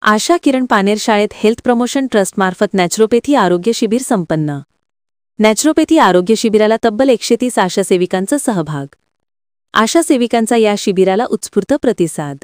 आशा किरण पानेर शाळेत health promotion ट्रस्टमार्फत naturopathy आरोग्य शिबिर संपन्न. नॅचरोपॅथी आरोग्य शिबिराला तब्बल 130 आशा सेविकांचा सहभाग. आशा सेविकांचा या शिबिराला उत्स्फूर्त प्रतिसाद.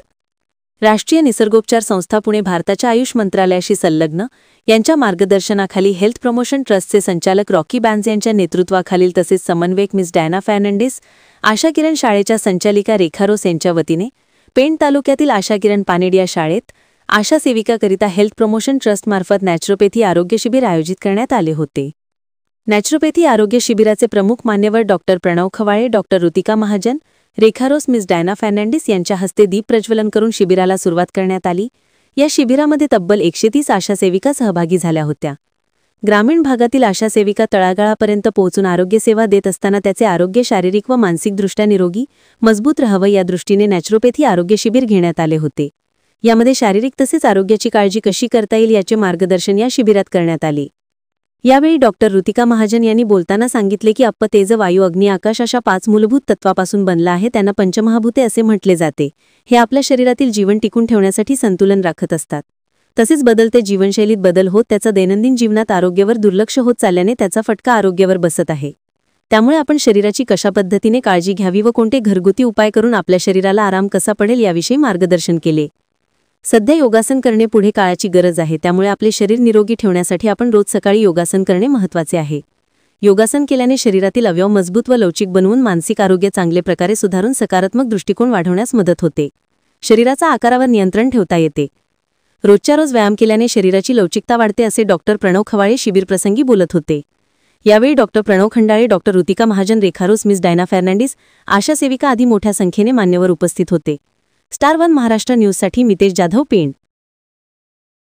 राष्ट्रीय निसर्गोपचार संस्था पुणे भारताच्या आयुष मंत्रालयाशी संलग्न यांच्या मार्गदर्शनाखाली हेल्थ प्रमोशन ट्रस्टचे संचालक रॉकी बॅन्स यांच्या नेतृत्वाखालील तसेच समन्वयक मिस डायना फर्नांडिस, आशा किरण शाळेच्या संचालिका रेखा रोस यांच्या वतीने पेण तालुक्यातील आशा किरण पानेर या शाळेत आशा सेविकाकरिता हेल्थ प्रमोशन ट्रस्टमार्फत नॅचरोपॅथी आरोग्य शिबिर आयोजित करण्यात आले होते. नॅचरोपॅथी आरोग्य शिबिराचे प्रमुख मान्यवर डॉक्टर प्रणव खवाळे, डॉक्टर ऋतिका महाजन, रेखा रोस, मिस डायना फर्नांडिस यांच्या हस्ते दीप प्रज्वलन करून शिबिराला सुरुवात करण्यात आली. या शिबिरामध्ये तब्बल 130 आशा सेविका सहभागी झाल्या होत्या. ग्रामीण भागातील आशा सेविका तळागाळापर्यंत पोहोचून आरोग्यसेवा देत असताना त्याचे आरोग्य शारीरिक व मानसिकदृष्ट्या निरोगी, मजबूत राहावं या दृष्टीने नॅचरोपॅथी आरोग्य शिबिर घेण्यात आले होते. यामध्ये शारीरिक तसेच आरोग्याची काळजी कशी करता येईल याचे मार्गदर्शन या शिबिरात करण्यात आले. यावेळी डॉक्टर ऋतिका महाजन यांनी बोलताना सांगितले की अप्प, तेज, वायू, अग्नी, आकाश अशा 5 मूलभूत तत्वापासून बनला आहे. त्यांना पंचमहाभूते असे म्हटले जाते. हे आपल्या शरीरातील जीवन टिकून ठेवण्यासाठी संतुलन राखत असतात. तसेच बदलते जीवनशैलीत बदल होत त्याचा दैनंदिन जीवनात आरोग्यावर दुर्लक्ष होत चालल्याने त्याचा फटका आरोग्यावर बसत आहे. त्यामुळे आपण शरीराची कशा पद्धतीने काळजी घ्यावी व कोणते घरगुती उपाय करून आपल्या शरीराला आराम कसा पडेल याविषयी मार्गदर्शन केले. सध्या योगासन करणे पुढे काळाची गरज आहे. त्यामुळे आपले शरीर निरोगी ठेवण्यासाठी आपण रोज सकाळी योगासन करणे महत्त्वाचे आहे. योगासन केल्याने शरीरातील अवयव मजबूत व लवचिक बनवून मानसिक आरोग्य चांगले प्रकारे सुधारून सकारात्मक दृष्टिकोन वाढवण्यास मदत होते. शरीराचा आकारावर नियंत्रण ठेवता येते. रोजच्या रोज व्यायाम केल्याने शरीराची लवचिकता वाढते असे डॉक्टर प्रणव खवाळे शिबिरप्रसंगी बोलत होते. यावेळी डॉक्टर प्रणव खंडाळे, डॉक्टर ऋतिका महाजन, रेखा रोस, मिस डायना फर्नांडिस, आशा सेविका आदी मोठ्या संख्येने मान्यवर उपस्थित होते. स्टार 1 महाराष्ट्र न्यूजसाठी मितेश जाधव, पेण.